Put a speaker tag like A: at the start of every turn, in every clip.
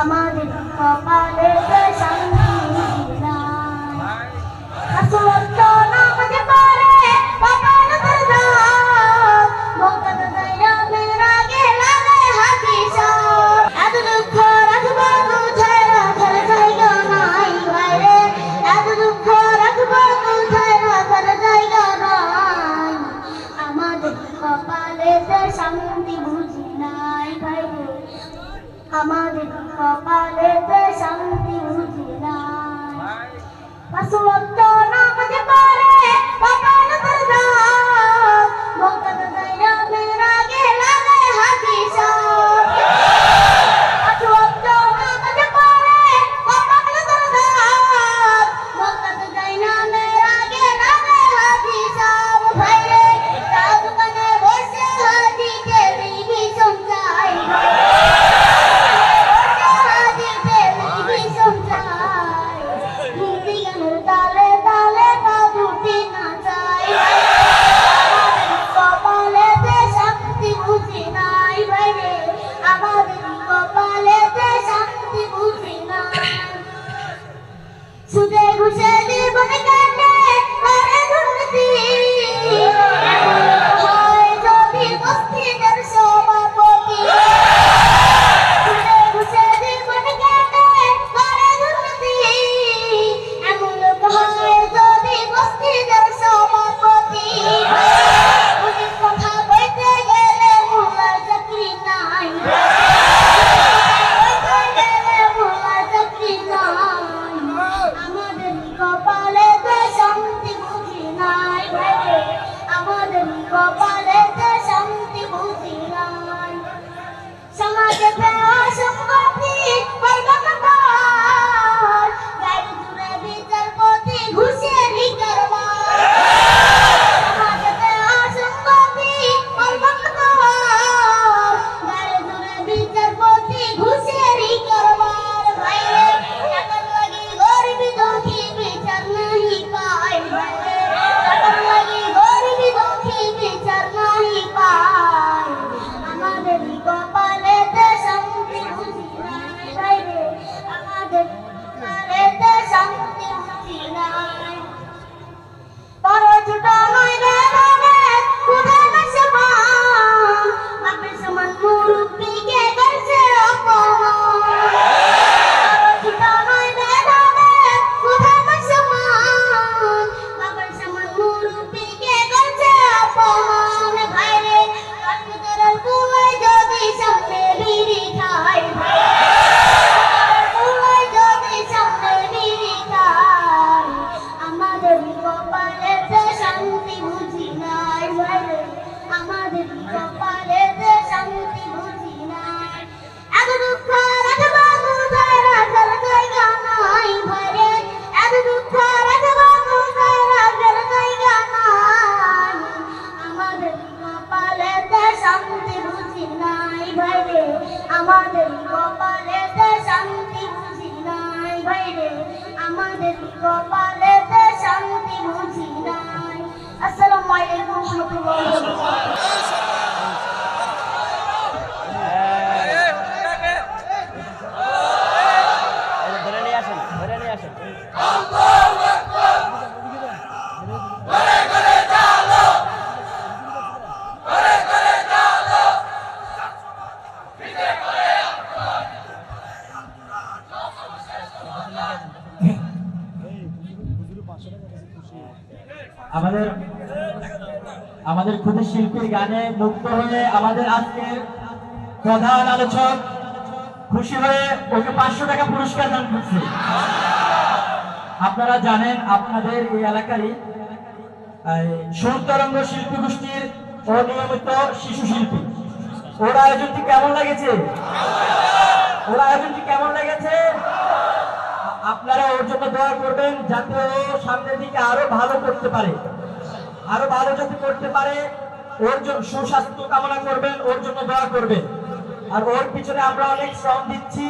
A: আমাদের কপালে শান্তি নাই। আসওয়াক্ত নামাজ পড়ে কপাল দাও, মক্কা দাইরা মেরা গেলা হাদিস। এত দুঃখ রাখবো কোথায়, রাখার জায়গা নাই ভাইরে। এত দুঃখ রাখবো কোথায়, রাখার জায়গা নাই। আমাদের কপালে শান্তি বুঝি নাই ভাইরে, আমাদের কপালে শান্তি বুঝি নাই। পাঁচ ওয়াক্ত নামাজ পড়ে কপাল দাও, মক্কা দাইরা মেরা গেলা হাদিস। পাঁচ ওয়াক্ত নামাজ পড়ে কপাল দাও, মক্কা দাইরা মেরা গেলা হাদিস। ভাইরে চা দোকানে বসে হাজি টেলিভিশন চাই, তালে তালে বাবুটি নাচাই। কপালে শান্তি বুঝি নাই ভাইরে, আমাদের কপালে শান্তি বুঝি নাই। সুদে ঘুষে জীবন কাটে করে দুর্নীতি, হয় যদি মসজিদের সভাপতি। সুদে ঘুষে জীবন কাটে করে দুর্নীতি, এমন লোক হয় যদি মসজিদের সভাপতি। অনেক কথা বলতে গেলে মোল্লার চাকরি নাই, মোল্লার চাকরি নাই। আমাদের কপালে শান্তি বুঝি নাই ভাইরে, আমাদের কপালে শান্তি বুঝি নাই। সমাজেতে অসঙ্গতি বর্বরতার, গায়ের জুড়ে বিচারপতি ঘুষেরই কারবার। সমাজেতে অসঙ্গতি বর্বরতার, গায়ের জুড়ে বিচারপতি ঘুষেরই কারবার। ভাইরে টাকার লাগি গরিব দুঃখী বিচার নাহি পায়, ভাইরে টাকার লাগি গরিব দুঃখী বিচার নাহি পায়। আমাদের কপালে শান্তি বুঝি নাই ভাইরে, আমাদের কপালে শান্তি বুঝি নাই। বড় ছোট নয় রে বাবা, কোথায় বসে পান, বাপের সমান মুরব্বিকে করছে অপমান। বড় ছোট নয় রে বাবা, কোথায় বসে পান, বাপের সমান মুরব্বিকে করছে অপমান। ভাইরে কাঠবিড়ালের কুলায় যদি সামনে বিড়ি খায়, কুলায় যদি সামনে বিড়ি খায়। আমাদের কপালে শান্তি বুঝি নাই ভাইরে, আমাদের কপালে শান্তি বুঝি নাই। এত দুঃখ রাখবো কোথায়, রাখার জায়গা নাই ভাইরে। এত দুঃখ রাখবো কোথায়, রাখার জায়গা নাই। আমাদের কপালে শান্তি বুঝি নাই ভাইরে, আমাদের কপালে শান্তি বুঝি নাই ভাইরে, আমাদের কপালে শান্তি বুঝি নাই। আসসালামু আলাইকুম ওয়া রাহমাতুল্লাহি ওয়া বারাকাতুহু।
B: ধরে নিয়ে আসেন, ধরে নিয়ে আসেন।
C: আমাদের ক্ষুদে শিল্পীর গানে মুক্ত হয়ে আমাদের আজকের প্রধান আলোচক খুশি হয়ে ওকে 500 টাকা পুরস্কার দান করছে। আপনারা জানেন আপনাদের এই এলাকারই সুর তরঙ্গ শিল্পী গোষ্ঠীর অনিয়মিত শিশু শিল্পী, ওর আয়োজনটি কেমন লেগেছে? ওর আয়োজনটি কেমন লেগেছে? আপনারা ওর জন্য দোয়া করবেন যাতে ও সামনের দিকে আরো ভালো করতে পারে, আরো ভালো যাতে করতে পারে। ওর জন্য সুস্বাস্থ্য কামনা করবেন, ওর জন্য দোয়া করবেন। আর ওর পিছনে আমরা অনেক শ্রম দিচ্ছি,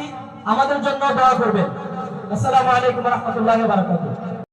C: আমাদের জন্য দোয়া করবেন। আসসালামু আলাইকুম ওয়া রাহমাতুল্লাহি ওয়া বারাকাতুহু।